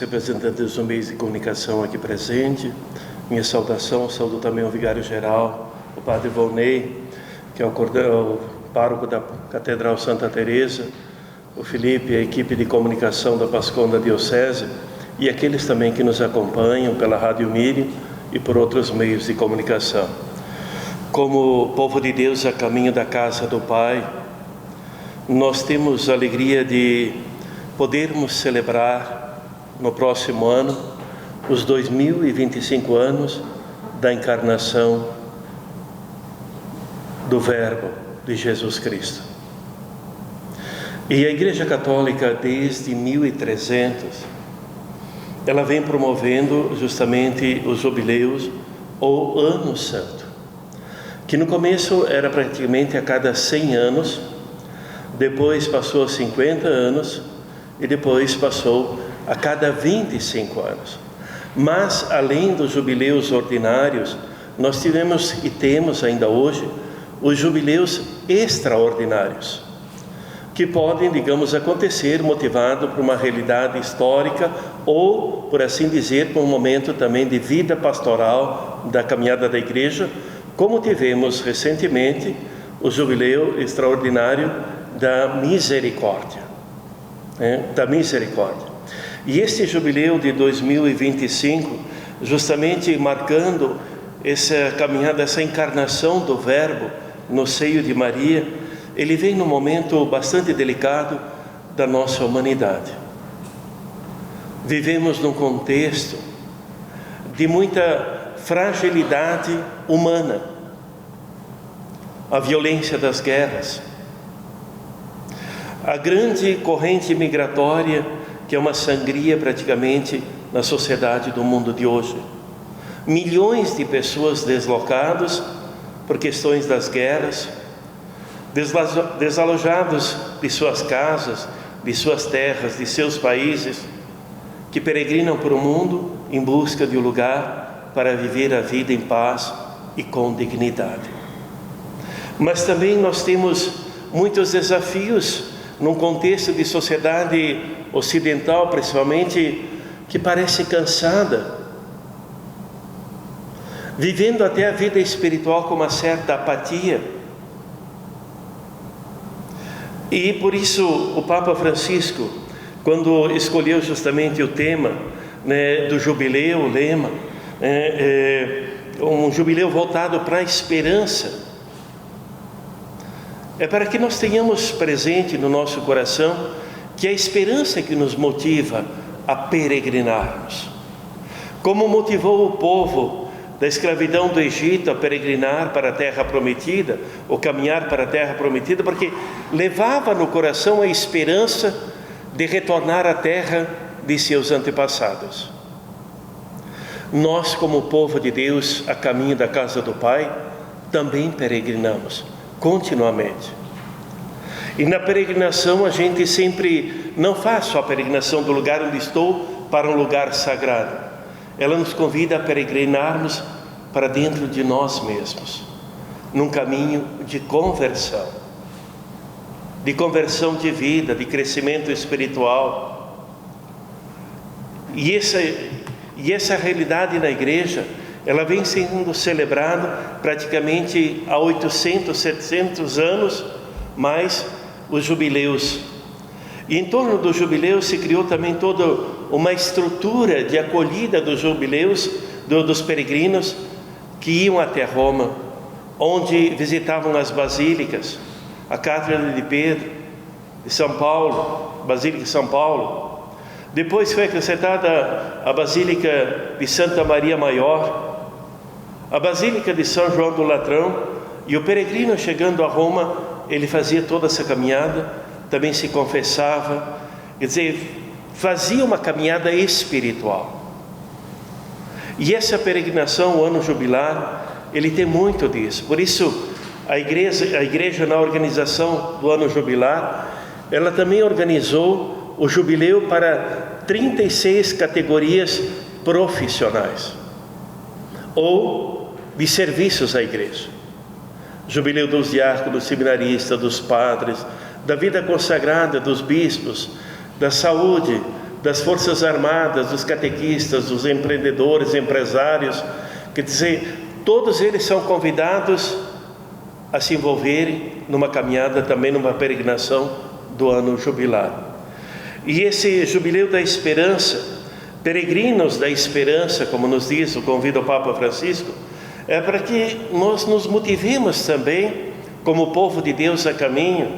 representantes dos meios de comunicação aqui presentes, minha saudação, saúdo também o vigário-geral, o padre Volney, que é o pároco da Catedral Santa Teresa, o Felipe, a equipe de comunicação da PASCOM da Diocese, e aqueles também que nos acompanham pela Rádio Miriam e por outros meios de comunicação. Como povo de Deus a caminho da casa do Pai, nós temos a alegria de podermos celebrar no próximo ano os 2025 anos da encarnação do Verbo de Jesus Cristo. E a Igreja Católica, desde 1300, ela vem promovendo justamente os jubileus ou Ano Santo, que no começo era praticamente a cada 100 anos, depois passou a 50 anos e depois passou a cada 25 anos. Mas, além dos jubileus ordinários, nós tivemos e temos ainda hoje os jubileus extraordinários, que podem, digamos, acontecer motivado por uma realidade histórica ou, por assim dizer, por um momento também de vida pastoral da caminhada da Igreja, como tivemos recentemente o jubileu extraordinário da misericórdia, da misericórdia. E este jubileu de 2025, justamente marcando essa caminhada, essa encarnação do Verbo no seio de Maria, ele vem num momento bastante delicado da nossa humanidade. Vivemos num contexto de muita fragilidade humana, a violência das guerras, a grande corrente migratória, que é uma sangria praticamente na sociedade do mundo de hoje. Milhões de pessoas deslocadas por questões das guerras, desalojados de suas casas, de suas terras, de seus países, que peregrinam por o mundo em busca de um lugar para viver a vida em paz e com dignidade. Mas também nós temos muitos desafios num contexto de sociedade ocidental, principalmente, que parece cansada, vivendo até a vida espiritual com uma certa apatia. E por isso o Papa Francisco, quando escolheu justamente o tema do jubileu, o lema, um jubileu voltado para a esperança, é para que nós tenhamos presente no nosso coração que é a esperança que nos motiva a peregrinarmos. Como motivou o povo da escravidão do Egito a peregrinar para a terra prometida, ou caminhar para a terra prometida, porque levava no coração a esperança de retornar à terra de seus antepassados. Nós, como povo de Deus, a caminho da casa do Pai, também peregrinamos continuamente. E na peregrinação a gente sempre não faz só a peregrinação do lugar onde estou para um lugar sagrado. Ela nos convida a peregrinarmos para dentro de nós mesmos, num caminho de conversão de vida, de crescimento espiritual. E essa realidade na igreja, ela vem sendo celebrada praticamente há 800, 700 anos, mais os jubileus. E em torno do jubileu se criou também toda uma estrutura de acolhida dos jubileus, dos peregrinos que iam até Roma, onde visitavam as basílicas, a Catedral de Pedro, de São Paulo, Basílica de São Paulo. Depois foi acrescentada a Basílica de Santa Maria Maior, a Basílica de São João do Latrão, e o peregrino chegando a Roma, ele fazia toda essa caminhada, também se confessava, quer dizer, fazia uma caminhada espiritual. E essa peregrinação, o ano jubilar, ele tem muito disso. Por isso, a igreja na organização do ano jubilar, ela também organizou o jubileu para 36 categorias profissionais ou de serviços à igreja. Jubileu dos diáconos, dos seminaristas, dos padres, da vida consagrada, dos bispos, da saúde, das Forças Armadas, dos catequistas, dos empreendedores, empresários, quer dizer, todos eles são convidados a se envolverem numa caminhada, também numa peregrinação do ano jubilar. E esse Jubileu da Esperança, peregrinos da esperança, como nos diz o convite ao Papa Francisco, é para que nós nos motivemos também, como povo de Deus a caminho,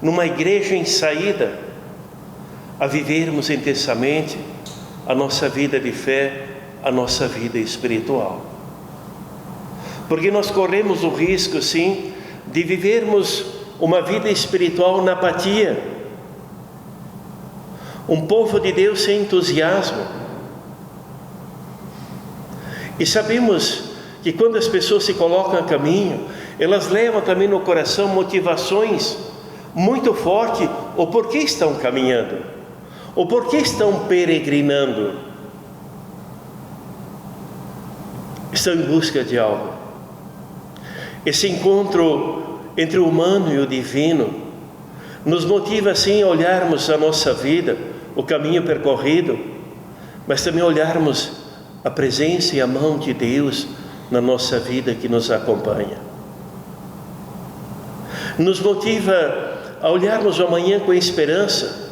numa igreja em saída, a vivermos intensamente a nossa vida de fé, a nossa vida espiritual. Porque nós corremos o risco, sim, de vivermos uma vida espiritual na apatia. Um povo de Deus sem entusiasmo. E sabemos que quando as pessoas se colocam a caminho, elas levam também no coração motivações muito fortes, o porquê estão caminhando, o porquê estão peregrinando. Estão em busca de algo. Esse encontro entre o humano e o divino nos motiva assim a olharmos a nossa vida, o caminho percorrido, mas também olharmos a presença e a mão de Deus na nossa vida que nos acompanha. Nos motiva a olharmos o amanhã com esperança,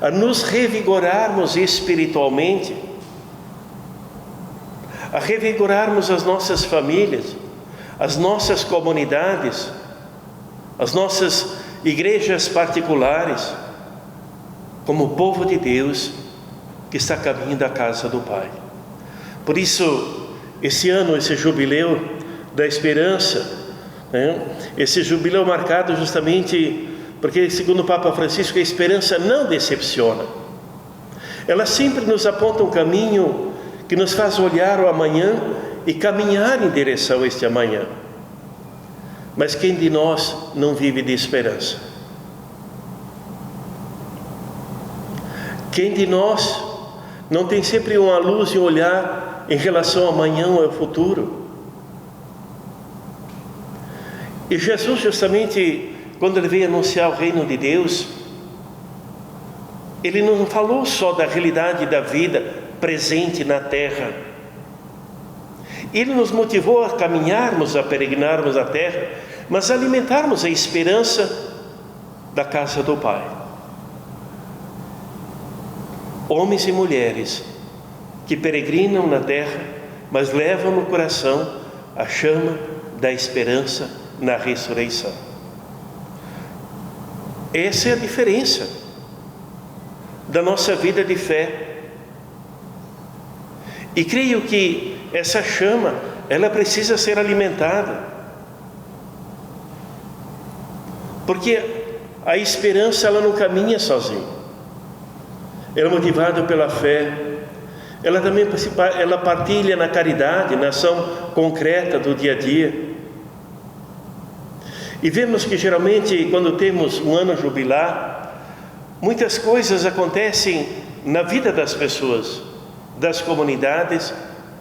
a nos revigorarmos espiritualmente, a revigorarmos as nossas famílias, as nossas comunidades, as nossas igrejas particulares, como povo de Deus que está a caminho da casa do Pai. Por isso, esse ano, esse Jubileu da Esperança, esse Jubileu marcado justamente porque, segundo o Papa Francisco, a esperança não decepciona. Ela sempre nos aponta um caminho que nos faz olhar o amanhã e caminhar em direção a este amanhã. Mas quem de nós não vive de esperança? Quem de nós não tem sempre uma luz e um olhar em relação ao amanhã ou ao futuro? E Jesus, justamente, quando ele veio anunciar o reino de Deus, ele não falou só da realidade da vida presente na terra. Ele nos motivou a caminharmos, a peregrinarmos a terra, mas a alimentarmos a esperança da casa do Pai. Homens e mulheres que peregrinam na terra, mas levam no coração a chama da esperança na ressurreição. Essa é a diferença da nossa vida de fé. E creio que essa chama, ela precisa ser alimentada. Porque a esperança, ela não caminha sozinha. Ela é motivada pela fé. Ela também ela partilha na caridade, na ação concreta do dia a dia. E vemos que geralmente quando temos um ano jubilar, muitas coisas acontecem na vida das pessoas, das comunidades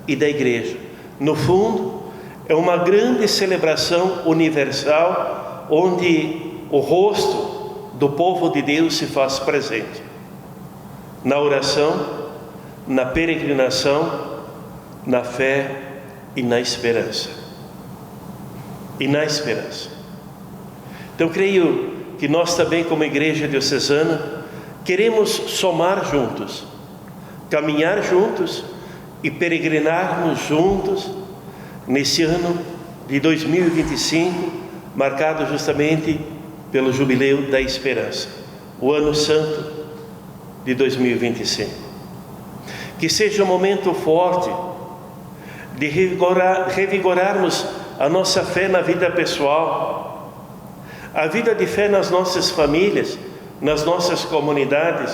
e da igreja. No fundo, é uma grande celebração universal, onde o rosto do povo de Deus se faz presente. Na oração, na peregrinação, na fé e na esperança. E na esperança. Então, creio que nós também, como Igreja Diocesana, queremos somar juntos, caminhar juntos e peregrinarmos juntos nesse ano de 2025, marcado justamente pelo Jubileu da Esperança, o Ano Santo de 2025. Que seja um momento forte de revigorarmos a nossa fé na vida pessoal, a vida de fé nas nossas famílias, nas nossas comunidades,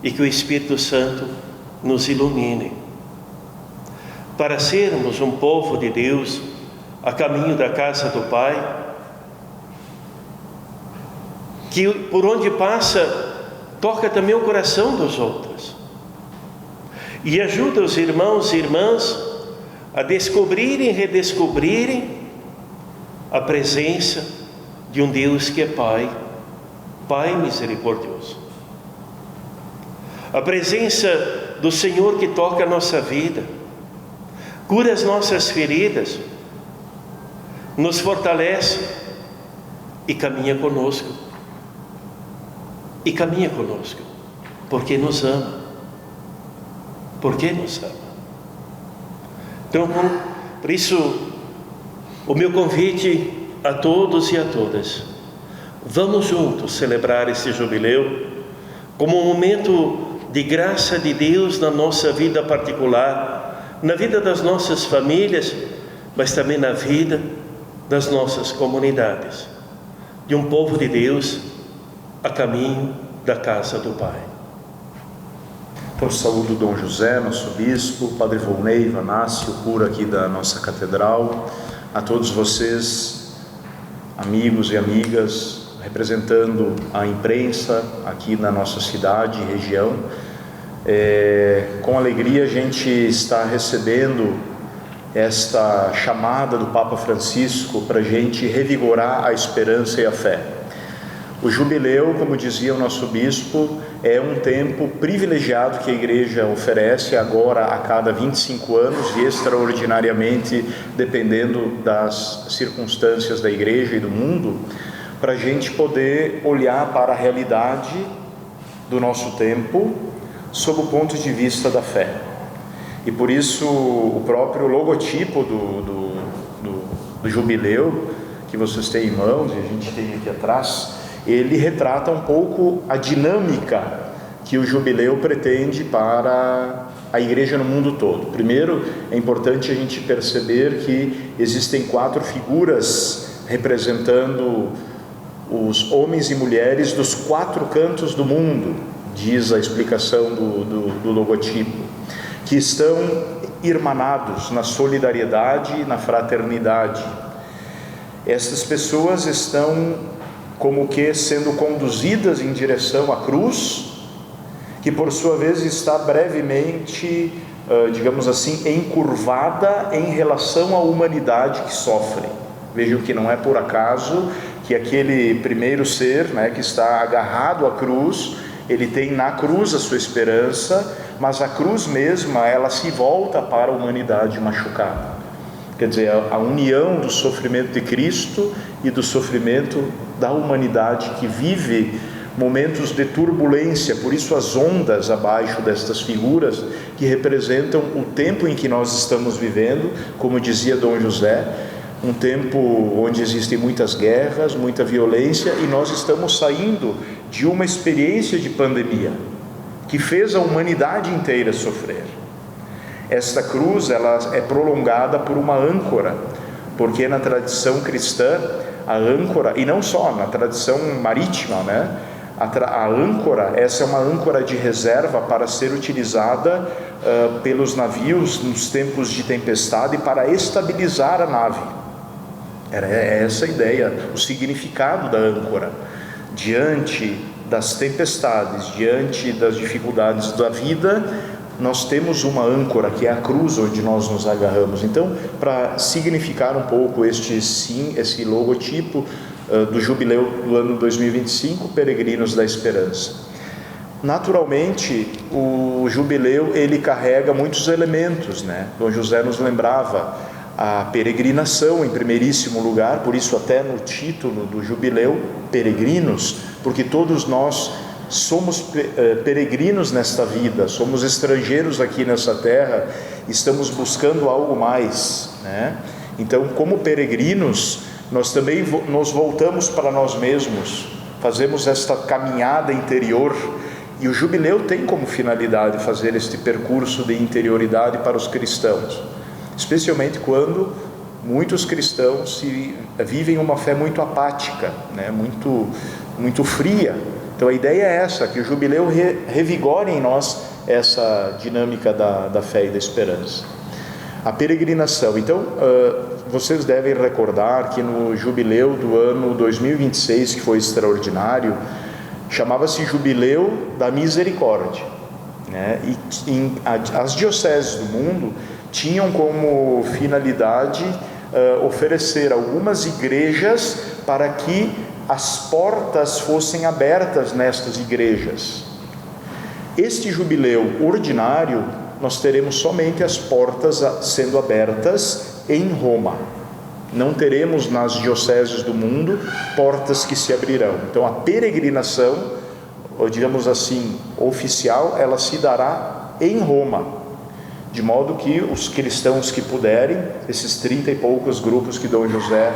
e que o Espírito Santo nos ilumine, para sermos um povo de Deus a caminho da casa do Pai, que por onde passa, toca também o coração dos outros, e ajuda os irmãos e irmãs a descobrirem e redescobrirem a presença de um Deus que é Pai, Pai misericordioso. a presença do Senhor que toca a nossa vida, cura as nossas feridas, nos fortalece e caminha conosco. E caminha conosco, porque nos ama. Porque nos ama. Então, por isso, o meu convite a todos e a todas, vamos juntos celebrar esse jubileu como um momento de graça de Deus na nossa vida particular, na vida das nossas famílias, mas também na vida das nossas comunidades, de um povo de Deus a caminho da casa do Pai. Então, saúdo Dom José, nosso bispo, Padre Volney, Vanácio, cura aqui da nossa catedral, a todos vocês, amigos e amigas, representando a imprensa aqui na nossa cidade e região. Com alegria a gente está recebendo esta chamada do Papa Francisco para a gente revigorar a esperança e a fé. O jubileu, como dizia o nosso bispo, é um tempo privilegiado que a Igreja oferece agora a cada 25 anos e extraordinariamente, dependendo das circunstâncias da Igreja e do mundo, para a gente poder olhar para a realidade do nosso tempo sob o ponto de vista da fé. E por isso o próprio logotipo do jubileu, que vocês têm em mãos e a gente tem aqui atrás, ele retrata um pouco a dinâmica que o jubileu pretende para a Igreja no mundo todo. Primeiro, é importante a gente perceber que existem 4 figuras representando os homens e mulheres dos 4 cantos do mundo, diz a explicação do logotipo, que estão irmanados na solidariedade e na fraternidade. Estas pessoas estão como que sendo conduzidas em direção à cruz, que por sua vez está brevemente, digamos assim, encurvada em relação à humanidade que sofre. Vejam que não é por acaso que aquele primeiro ser, né, que está agarrado à cruz, ele tem na cruz a sua esperança, mas a cruz mesma, ela se volta para a humanidade machucada. Quer dizer, a união do sofrimento de Cristo e do sofrimento da humanidade que vive momentos de turbulência, por isso as ondas abaixo destas figuras que representam o tempo em que nós estamos vivendo, como dizia Dom José, um tempo onde existem muitas guerras, muita violência, e nós estamos saindo de uma experiência de pandemia que fez a humanidade inteira sofrer. Esta cruz, ela é prolongada por uma âncora, porque na tradição cristã, a âncora, e não só, na tradição marítima, né? A âncora, essa é uma âncora de reserva para ser utilizada pelos navios nos tempos de tempestade para estabilizar a nave. Era essa a ideia, o significado da âncora. Diante das tempestades, diante das dificuldades da vida, nós temos uma âncora, que é a cruz onde nós nos agarramos. Então, para significar um pouco esse logotipo do jubileu do ano 2025, Peregrinos da Esperança. Naturalmente, o jubileu, ele carrega muitos elementos, né? Dom José nos lembrava a peregrinação em primeiríssimo lugar, por isso até no título do jubileu, peregrinos, porque todos nós somos peregrinos nesta vida, somos estrangeiros aqui nessa terra, estamos buscando algo mais, né? Então, como peregrinos, nós também nos voltamos para nós mesmos, fazemos esta caminhada interior, e o jubileu tem como finalidade fazer este percurso de interioridade para os cristãos, especialmente quando muitos cristãos vivem uma fé muito apática, né? muito fria. Então a ideia é essa, que o jubileu revigore em nós essa dinâmica da fé e da esperança. A peregrinação, então, vocês devem recordar que no jubileu do ano 2026, que foi extraordinário, chamava-se Jubileu da Misericórdia, né? E as dioceses do mundo tinham como finalidade oferecer algumas igrejas para que as portas fossem abertas nestas igrejas. Este jubileu ordinário, nós teremos somente as portas sendo abertas em Roma. Não teremos nas dioceses do mundo portas que se abrirão. Então a peregrinação, ou digamos assim, oficial, ela se dará em Roma, de modo que os cristãos que puderem, esses 30 e poucos grupos que Dom José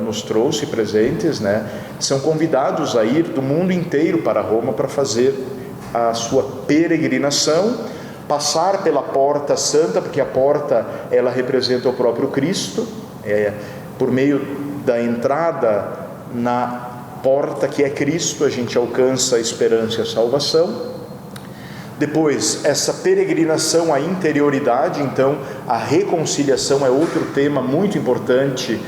nos trouxe presentes, né, são convidados a ir do mundo inteiro para Roma para fazer a sua peregrinação, passar pela porta santa, porque a porta ela representa o próprio Cristo, por meio da entrada na porta que é Cristo, a gente alcança a esperança e a salvação. Depois, essa peregrinação à interioridade, então a reconciliação é outro tema muito importante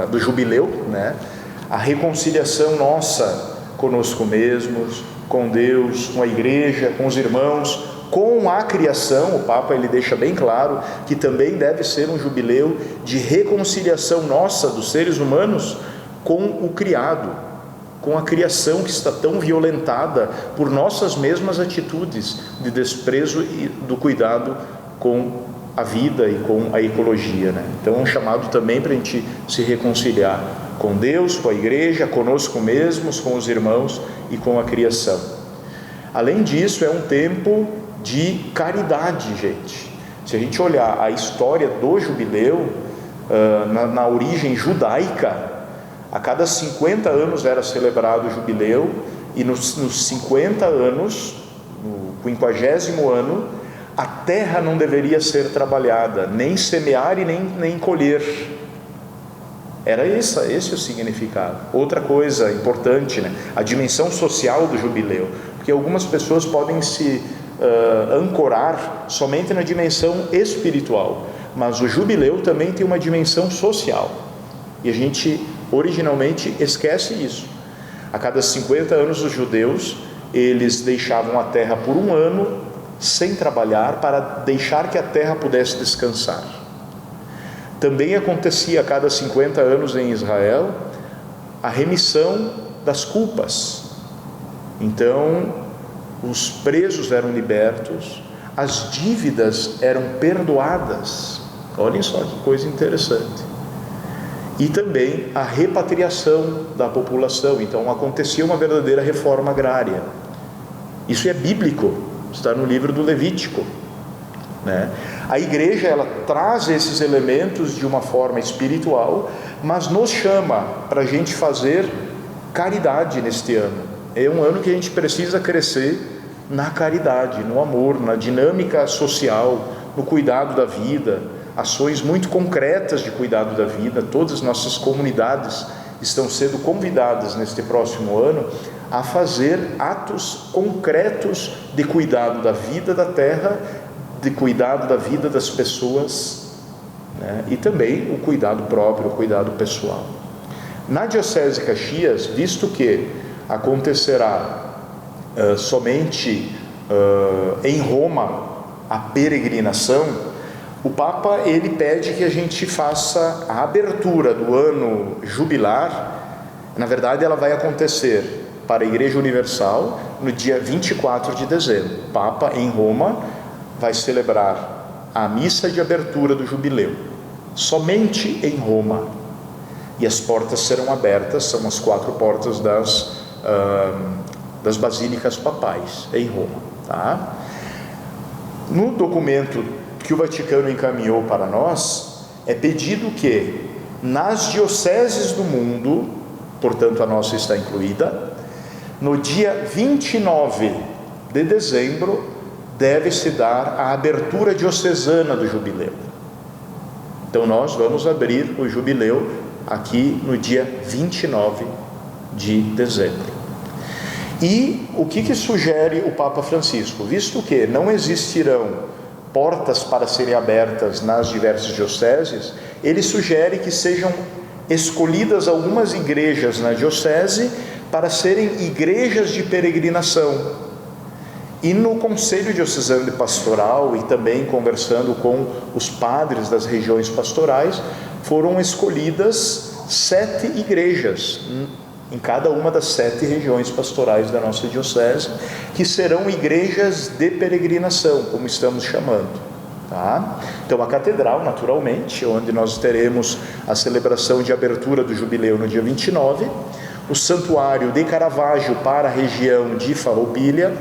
do jubileu, né? A reconciliação nossa conosco mesmos, com Deus, com a igreja, com os irmãos, com a criação. O Papa ele deixa bem claro que também deve ser um jubileu de reconciliação nossa dos seres humanos com o criado, com a criação que está tão violentada por nossas mesmas atitudes de desprezo e do cuidado com a vida e com a ecologia, né? Então é um chamado também para a gente se reconciliar com Deus, com a igreja, conosco mesmos, com os irmãos e com a criação. Além disso, é um tempo de caridade, gente. Se a gente olhar a história do jubileu, na origem judaica, a cada 50 anos era celebrado o jubileu, e nos 50 anos, no 50º ano, a terra não deveria ser trabalhada, nem semear e nem colher. Era esse o significado. Outra coisa importante, né? A dimensão social do jubileu, porque algumas pessoas podem se ancorar somente na dimensão espiritual, mas o jubileu também tem uma dimensão social, e a gente originalmente esquece isso. A cada 50 anos os judeus, eles deixavam a terra por um ano sem trabalhar, para deixar que a terra pudesse descansar. Também acontecia a cada 50 anos em Israel a remissão das culpas. Então os presos eram libertos, as dívidas eram perdoadas. Olhem só que coisa interessante. E também a repatriação da população. Então acontecia uma verdadeira reforma agrária. Isso é bíblico, está no livro do Levítico, né? A igreja ela traz esses elementos de uma forma espiritual, mas nos chama para a gente fazer caridade neste ano. É um ano que a gente precisa crescer na caridade, no amor, na dinâmica social, no cuidado da vida, ações muito concretas de cuidado da vida. Todas as nossas comunidades estão sendo convidadas neste próximo ano a fazer atos concretos de cuidado da vida da terra, de cuidado da vida das pessoas, né? E também o cuidado próprio, o cuidado pessoal. Na Diocese de Caxias, visto que acontecerá somente em Roma a peregrinação, o Papa ele pede que a gente faça a abertura do ano jubilar. Na verdade ela vai acontecer para a Igreja Universal no dia 24 de dezembro. O Papa em Roma vai celebrar a missa de abertura do jubileu, somente em Roma, e as portas serão abertas, são as 4 portas das basílicas papais em Roma, tá? No documento que o Vaticano encaminhou para nós, é pedido que nas dioceses do mundo, portanto a nossa está incluída, no dia 29 de dezembro deve-se dar a abertura diocesana do jubileu. Então nós vamos abrir o jubileu aqui no dia 29 de dezembro. E o que sugere o Papa Francisco? Visto que não existirão portas para serem abertas nas diversas dioceses, ele sugere que sejam escolhidas algumas igrejas na diocese para serem igrejas de peregrinação. E no Conselho Diocesano de Pastoral, e também conversando com os padres das regiões pastorais, foram escolhidas 7 igrejas em cada uma das 7 regiões pastorais da nossa diocese, que serão igrejas de peregrinação, como estamos chamando. Tá? Então a catedral, naturalmente, onde nós teremos a celebração de abertura do jubileu no dia 29, o santuário de Caravaggio para a região de Farroupilha,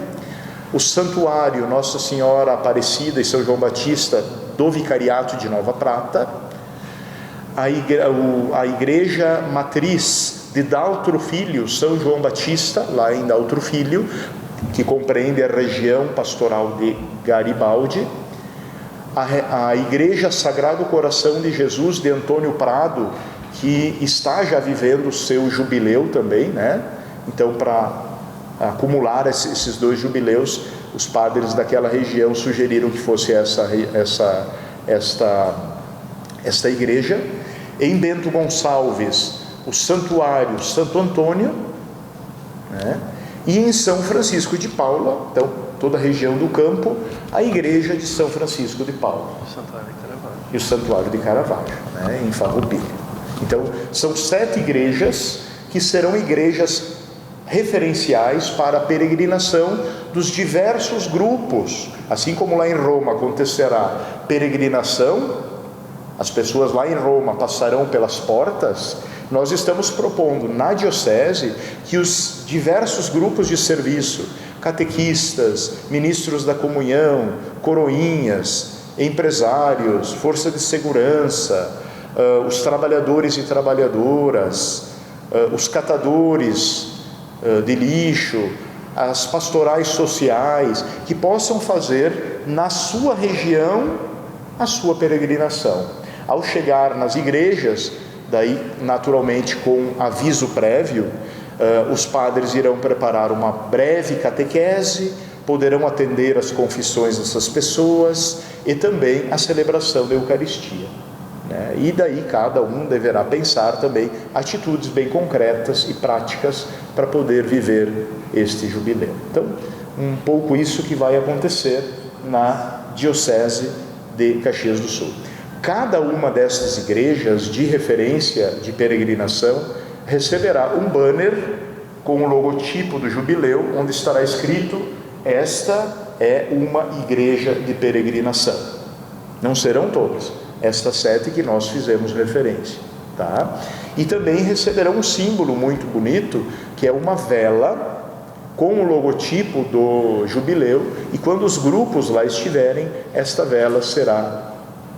o santuário Nossa Senhora Aparecida e São João Batista do Vicariato de Nova Prata, a igreja matriz de Daltro Filho, São João Batista, lá em Daltro Filho, que compreende a região pastoral de Garibaldi, a igreja Sagrado Coração de Jesus de Antônio Prado, que está já vivendo o seu jubileu também, né? Então, para acumular esses 2 jubileus, os padres daquela região sugeriram que fosse esta igreja. Em Bento Gonçalves, o santuário Santo Antônio, né? E em São Francisco de Paula, então toda a região do campo, a igreja de São Francisco de Paula e o santuário de Caravaggio, né? Em Farroupilha. Então são 7 igrejas que serão igrejas referenciais para a peregrinação dos diversos grupos, assim como lá em Roma acontecerá peregrinação, as pessoas lá em Roma passarão pelas portas. Nós estamos propondo na diocese que os diversos grupos de serviço, catequistas, ministros da comunhão, coroinhas, empresários, força de segurança, os trabalhadores e trabalhadoras, os catadores de lixo, as pastorais sociais, que possam fazer na sua região a sua peregrinação. Ao chegar nas igrejas, daí naturalmente com aviso prévio, os padres irão preparar uma breve catequese, poderão atender as confissões dessas pessoas e também a celebração da Eucaristia, né? E daí cada um deverá pensar também atitudes bem concretas e práticas para poder viver este jubileu. Então, um pouco isso que vai acontecer na Diocese de Caxias do Sul. Cada uma dessas igrejas de referência de peregrinação receberá um banner com o logotipo do jubileu, onde estará escrito: esta é uma igreja de peregrinação. Não serão todas, estas 7 que nós fizemos referência, tá? E também receberão um símbolo muito bonito, que é uma vela com o logotipo do jubileu, e quando os grupos lá estiverem, esta vela será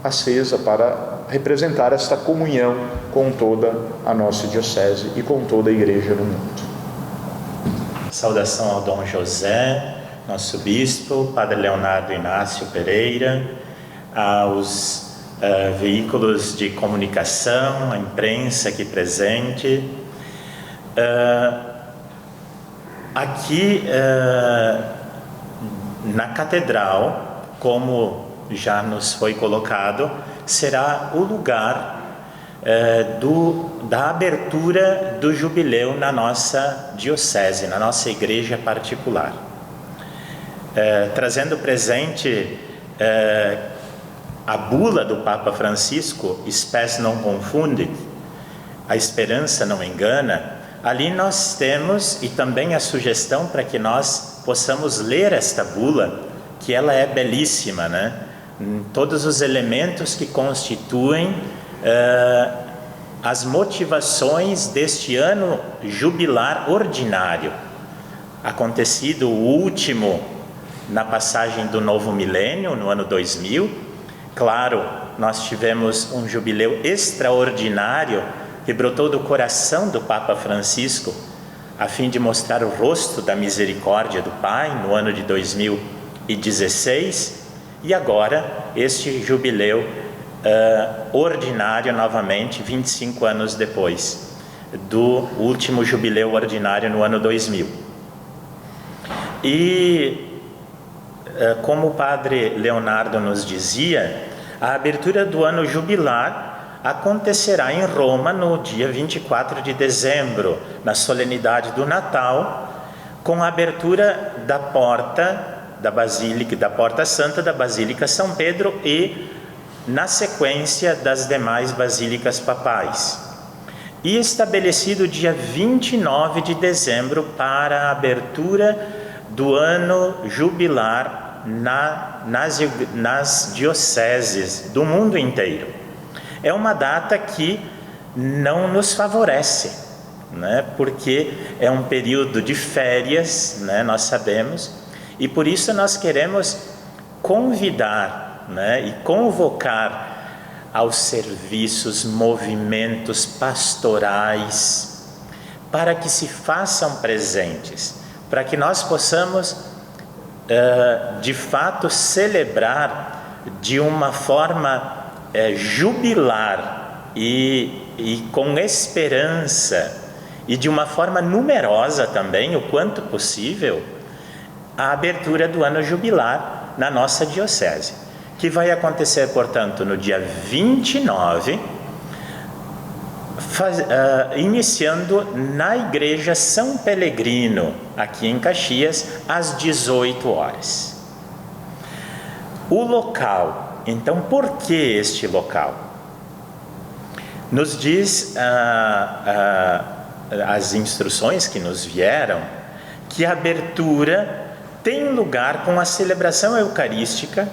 acesa para representar esta comunhão com toda a nossa diocese e com toda a igreja no mundo. Saudação ao Dom José, nosso bispo, Padre Leonardo Inácio Pereira, aos veículos de comunicação, a imprensa aqui presente. Aqui na catedral, como já nos foi colocado, será o lugar da abertura do jubileu na nossa diocese, na nossa igreja particular. Trazendo presente a bula do Papa Francisco, Spes non confundit, a esperança não engana. Ali nós temos, e também a sugestão para que nós possamos ler esta bula, que ela é belíssima, né? Todos os elementos que constituem as motivações deste ano jubilar ordinário, acontecido o último na passagem do novo milênio, no ano 2000. Claro, nós tivemos um jubileu extraordinário que brotou do coração do Papa Francisco, a fim de mostrar o rosto da misericórdia do Pai, no ano de 2016, e agora este jubileu ordinário novamente, 25 anos depois do último jubileu ordinário no ano 2000. E como o Padre Leonardo nos dizia, a abertura do ano jubilar acontecerá em Roma no dia 24 de dezembro, na solenidade do Natal, com a abertura da porta da Basílica, da Porta Santa da Basílica São Pedro e na sequência das demais basílicas papais. e estabelecido o dia 29 de dezembro para a abertura do ano jubilar nas dioceses do mundo inteiro. É uma data que não nos favorece, né? Porque é um período de férias, né? Nós sabemos, e por isso nós queremos convidar, né? E convocar aos serviços, movimentos pastorais, para que se façam presentes, para que nós possamos, de fato, celebrar de uma forma jubilar e com esperança, e de uma forma numerosa também, o quanto possível, a abertura do ano jubilar na nossa diocese, que vai acontecer, portanto, no dia 29, iniciando na Igreja São Pelegrino, aqui em Caxias, às 18 horas. O local, então, por que este local? Nos diz as instruções que nos vieram, que a abertura tem lugar com a celebração eucarística,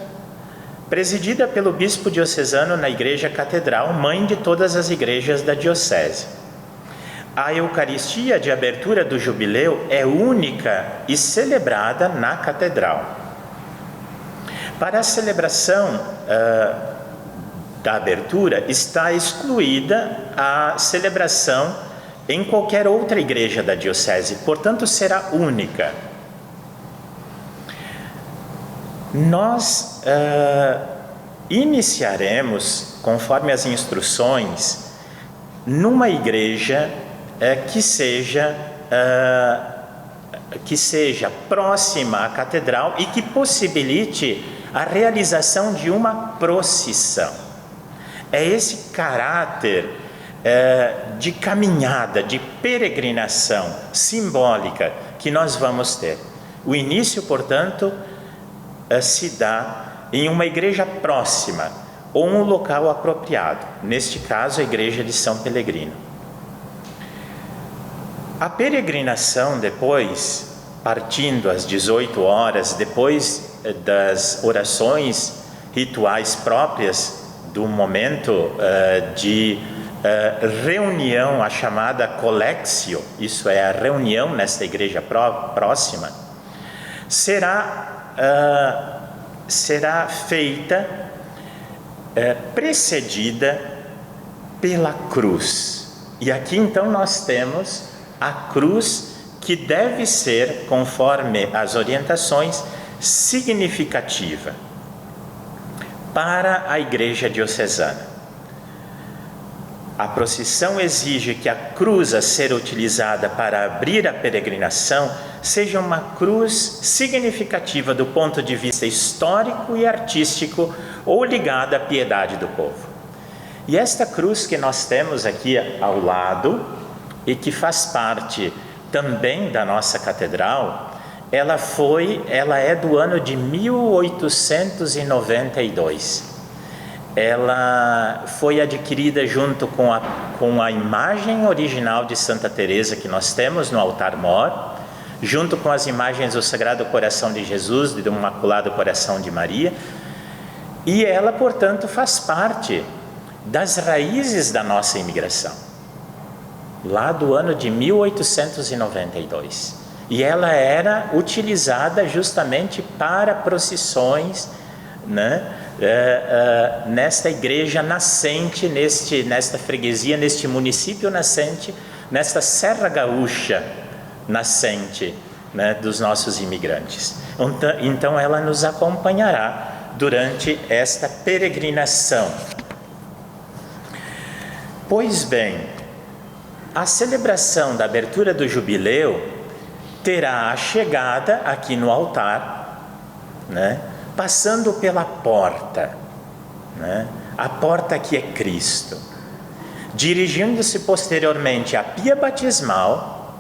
presidida pelo bispo diocesano na Igreja Catedral, mãe de todas as igrejas da diocese. A Eucaristia de abertura do jubileu é única e celebrada na Catedral. Para a celebração da abertura, está excluída a celebração em qualquer outra igreja da diocese, portanto será única. Nós iniciaremos, conforme as instruções, numa igreja que seja próxima à catedral e que possibilite a realização de uma procissão. É esse caráter de caminhada, de peregrinação simbólica que nós vamos ter. O início, portanto, se dá em uma igreja próxima ou um local apropriado, neste caso a igreja de São Pelegrino. A peregrinação depois, partindo às 18 horas, depois das orações rituais próprias do momento de reunião, a chamada colexio, isso é a reunião nesta igreja próxima, será feita precedida pela cruz. E aqui então nós temos a cruz, que deve ser, conforme as orientações, significativa para a igreja diocesana. A procissão exige que a cruz a ser utilizada para abrir a peregrinação seja uma cruz significativa do ponto de vista histórico e artístico ou ligada à piedade do povo. E esta cruz que nós temos aqui ao lado e que faz parte também da nossa catedral, ela é do ano de 1892. Ela foi adquirida junto com a imagem original de Santa Teresa que nós temos no altar-mor, junto com as imagens do Sagrado Coração de Jesus e do Imaculado Coração de Maria, e ela, portanto, faz parte das raízes da nossa imigração, lá do ano de 1892. E ela era utilizada justamente para procissões, né? Nesta igreja nascente, nesta freguesia, neste município nascente, nesta Serra Gaúcha nascente, né, dos nossos imigrantes. Então ela nos acompanhará durante esta peregrinação. Pois bem, a celebração da abertura do jubileu terá a chegada aqui no altar, né, passando pela porta, né, a porta que é Cristo, dirigindo-se posteriormente à pia batismal,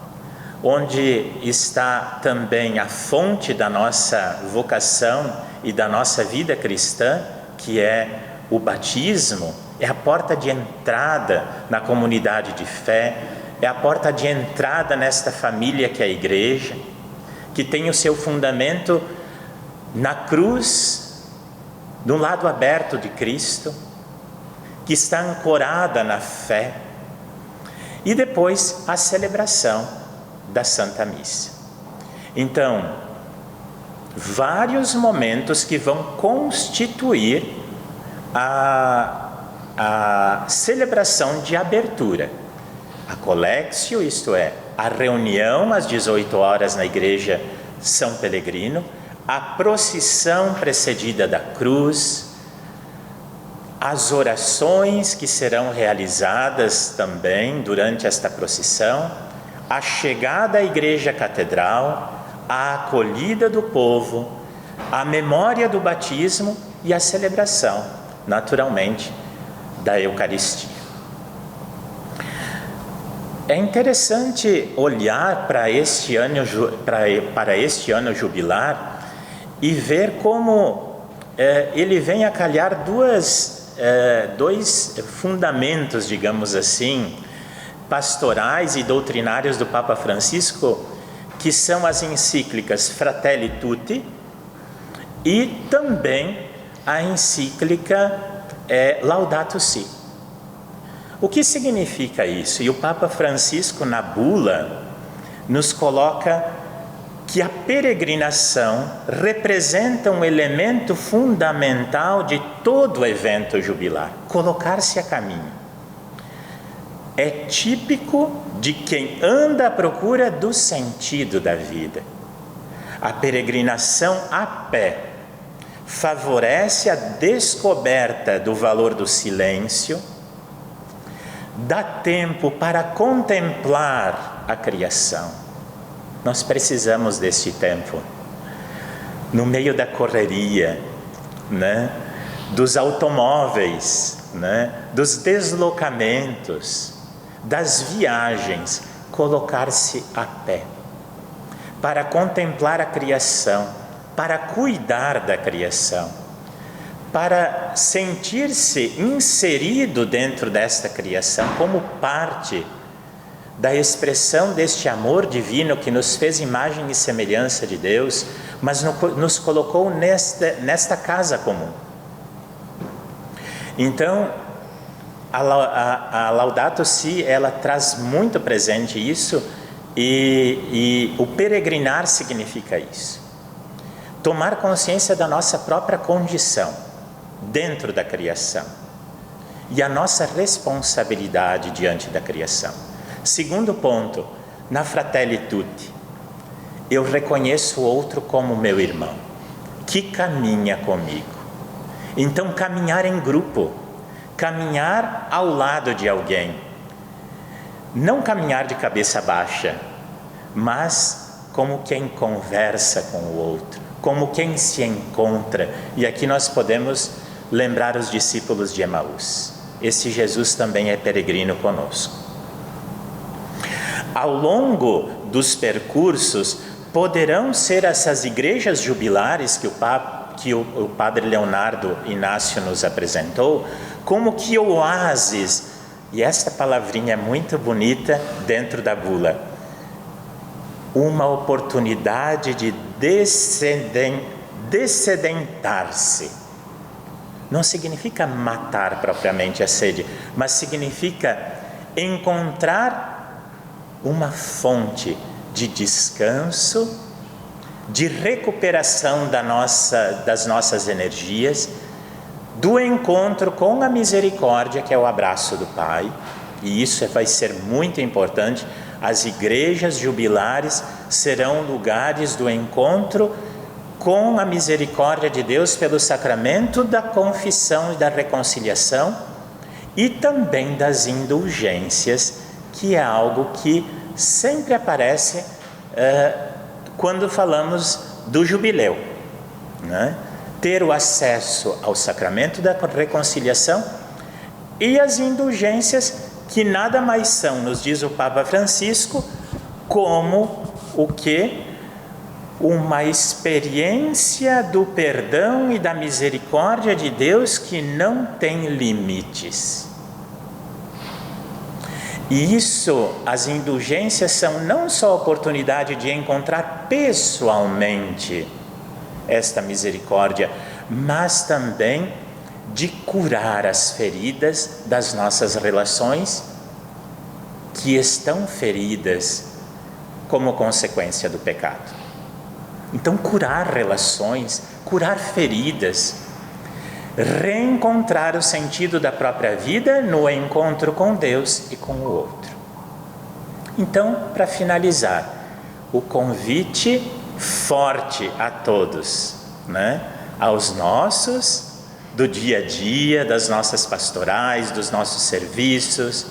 onde está também a fonte da nossa vocação e da nossa vida cristã, que é o batismo é a porta de entrada na comunidade de fé, é a porta de entrada nesta família que é a igreja, que tem o seu fundamento na cruz, no lado aberto de Cristo, que está ancorada na fé, e depois a celebração da Santa Missa. Então, vários momentos que vão constituir a celebração de abertura. A Collectio, isto é, a reunião às 18 horas na igreja São Pelegrino, a procissão precedida da cruz, as orações que serão realizadas também durante esta procissão, a chegada à igreja catedral, a acolhida do povo, a memória do batismo e a celebração, naturalmente, da Eucaristia. É interessante olhar para este ano jubilar e ver como ele vem a calhar dois fundamentos, digamos assim, pastorais e doutrinários do Papa Francisco, que são as encíclicas Fratelli Tutti e também a encíclica Laudato Si. O que significa isso? E o Papa Francisco, na bula, nos coloca que a peregrinação representa um elemento fundamental de todo o evento jubilar, colocar-se a caminho. É típico de quem anda à procura do sentido da vida. A peregrinação a pé favorece a descoberta do valor do silêncio, dá tempo para contemplar a criação. Nós precisamos deste tempo. No meio da correria, dos automóveis, dos deslocamentos, das viagens, colocar-se a pé, para contemplar a criação, para cuidar da criação, para sentir-se inserido dentro desta criação, como parte da expressão deste amor divino que nos fez imagem e semelhança de Deus, mas nos colocou nesta casa comum. Então, a Laudato Si, ela traz muito presente isso, e o peregrinar significa isso. Tomar consciência da nossa própria condição dentro da criação e a nossa responsabilidade diante da criação. Segundo ponto, na Fratelli Tutti, eu reconheço o outro como meu irmão, que caminha comigo. Então, caminhar em grupo, caminhar ao lado de alguém, não caminhar de cabeça baixa, mas como quem conversa com o outro, como quem se encontra. E aqui nós podemos lembrar os discípulos de Emaús. Esse Jesus também é peregrino conosco. Ao longo dos percursos, poderão ser essas igrejas jubilares que o Padre Leonardo Inácio nos apresentou, como que oásis, e esta palavrinha é muito bonita dentro da bula, uma oportunidade de dessedentar-se. Não significa matar propriamente a sede, mas significa encontrar uma fonte de descanso, de recuperação das nossas energias, do encontro com a misericórdia, que é o abraço do Pai. E isso vai ser muito importante. As igrejas jubilares serão lugares do encontro com a misericórdia de Deus pelo sacramento da confissão e da reconciliação, e também das indulgências, que é algo que sempre aparece quando falamos do jubileu, ter o acesso ao sacramento da reconciliação e as indulgências, que nada mais são, nos diz o Papa Francisco, como o que? uma experiência do perdão e da misericórdia de Deus que não tem limites. E isso, as indulgências são não só a oportunidade de encontrar pessoalmente esta misericórdia, mas também de curar as feridas das nossas relações que estão feridas como consequência do pecado. Então, curar relações, curar feridas, reencontrar o sentido da própria vida no encontro com Deus e com o outro. Então, para finalizar, o convite forte a todos, né? Aos nossos, do dia a dia, das nossas pastorais, dos nossos serviços,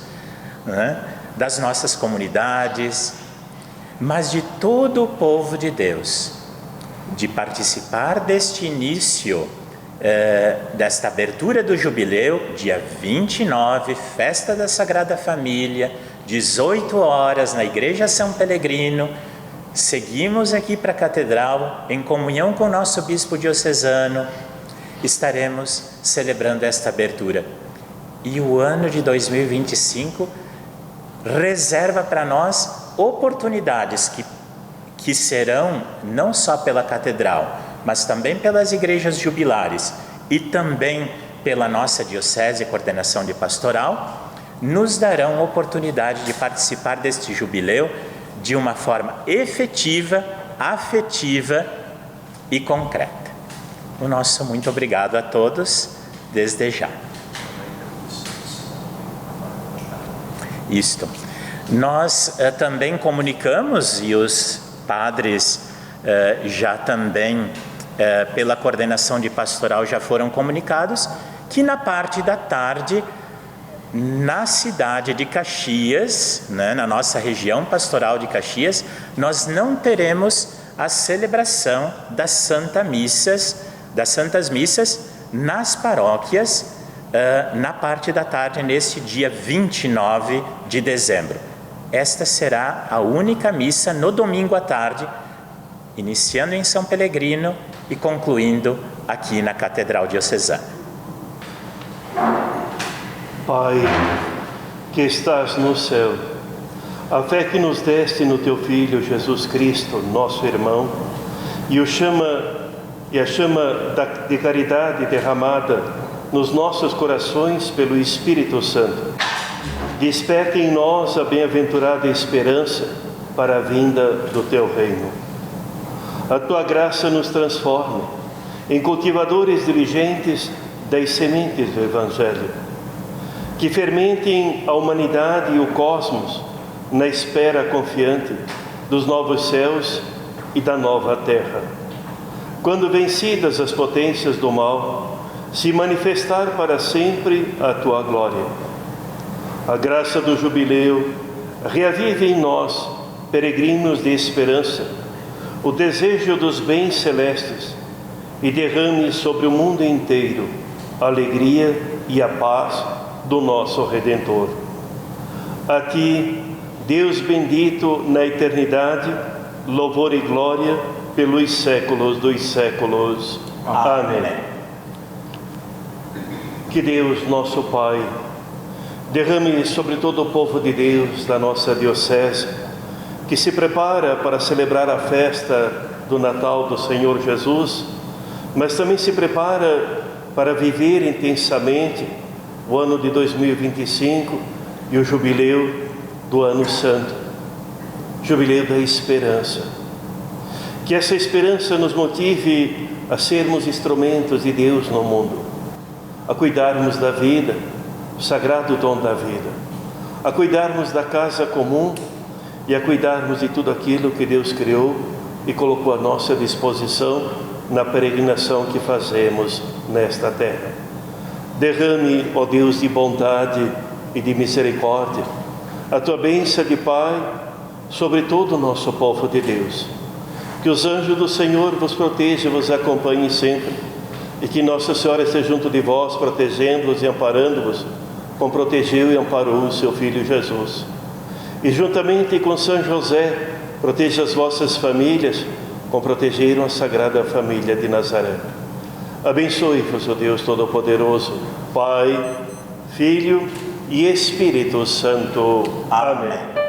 né? Das nossas comunidades, mas de todo o povo de Deus, de participar deste início, desta abertura do jubileu, dia 29, festa da Sagrada Família, 18 horas na Igreja São Pelegrino. Seguimos aqui para a Catedral, em comunhão com o nosso Bispo Diocesano, estaremos celebrando esta abertura. E o ano de 2025 reserva para nós oportunidades que serão não só pela Catedral, mas também pelas igrejas jubilares e também pela nossa Diocese e Coordenação de Pastoral, nos darão oportunidade de participar deste jubileu de uma forma efetiva, afetiva e concreta. O nosso muito obrigado a todos, desde já. Isto. Nós também comunicamos, e os padres já também, pela coordenação de pastoral, já foram comunicados, que na parte da tarde, na cidade de Caxias, né, na nossa região pastoral de Caxias, nós não teremos a celebração das Santas Missas nas paróquias, na parte da tarde, neste dia 29 de dezembro. Esta será a única missa no domingo à tarde, iniciando em São Pelegrino e concluindo aqui na Catedral Diocesana. Pai, que estás no céu, a fé que nos deste no Teu Filho Jesus Cristo, nosso irmão, e a chama de caridade derramada nos nossos corações pelo Espírito Santo, desperte em nós a bem-aventurada esperança para a vinda do Teu reino. A Tua graça nos transforma em cultivadores diligentes das sementes do Evangelho, que fermentem a humanidade e o cosmos na espera confiante dos novos céus e da nova terra. Quando vencidas as potências do mal, se manifestar para sempre a Tua glória. A graça do jubileu reavive em nós, peregrinos de esperança, o desejo dos bens celestes e derrame sobre o mundo inteiro a alegria e a paz do nosso Redentor. A Ti, Deus bendito na eternidade, louvor e glória pelos séculos dos séculos. Amém. Que Deus, nosso Pai, derrame sobre todo o povo de Deus da nossa Diocese, que se prepara para celebrar a festa do Natal do Senhor Jesus, mas também se prepara para viver intensamente o ano de 2025 e o jubileu do Ano Santo, jubileu da esperança. Que essa esperança nos motive a sermos instrumentos de Deus no mundo, a cuidarmos da vida, o sagrado dom da vida, a cuidarmos da casa comum e a cuidarmos de tudo aquilo que Deus criou e colocou à nossa disposição na peregrinação que fazemos nesta terra. Derrame, ó Deus de bondade e de misericórdia, a Tua bênção de Pai sobre todo o nosso povo de Deus. Que os anjos do Senhor vos protejam e vos acompanhem sempre, e que Nossa Senhora esteja junto de vós, protegendo-vos e amparando-vos, como protegeu e amparou o seu Filho Jesus. E juntamente com São José, proteja as vossas famílias, como protegeram a Sagrada Família de Nazaré. Abençoe-vos o Deus Todo-Poderoso, Pai, Filho e Espírito Santo. Amém.